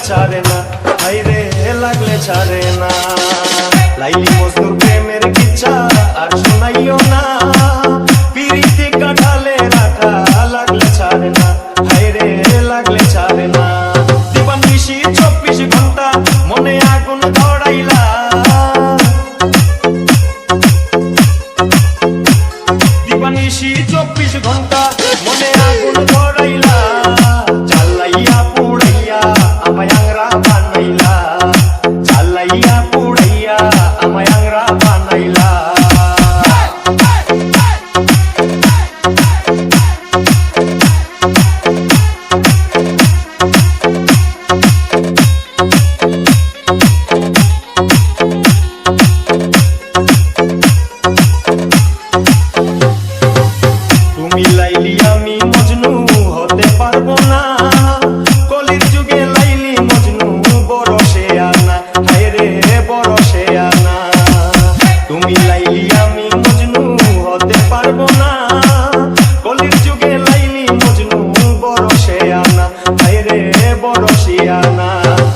ছাড়ে না, হাইরে লাগলে ছাড়ে না। লাইলি মজনুর প্রেমের কিচ্ছা আর শোনাইও না, পিরিতি কাঠালে রাখা লাগলে ছাড়ে না, হাইরে লাগলে ছাড়ে না। দিবানিশি 24 ঘন্টা মনে আগুন ধরাইলা, দিবানিশি 24 ঘন্টা মনে আগুন ধরাইলা। জ্বালাইয়া পুড়াইয়া আমায় আংরা বানাইলা, জ্বালাইয়া পুড়াইয়া আমায় আংরা বানাইলা। তুমি লাইলি আমি মজনু হতে পারবো না, কলির যুগে লাইলি মজনু বরসে আনা, হায়রে বরসে আনা। তুমি লাইলি আমি মজনু হতে পারবো না, কলির যুগে লাইলি মজনু বরসে আনা, হায়রে বরসে আনা।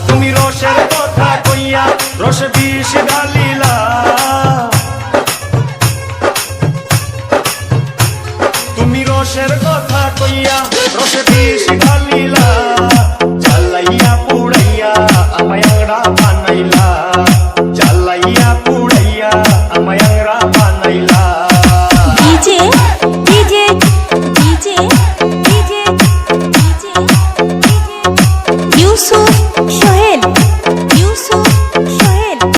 তুমি রসের কথা কইয়া রসে বিষ ঢালিলা, তুমি রসের কথা কইয়া রসে বিষ ঢালিলা। জ্বালাইয়া পুড়াইয়া আমায় আংরা বানাইলা, জ্বালাইয়া পুড়াইয়া আমায় আংরা বানাইলা। DJ DJ DJ DJ DJ Yusuf Sohel.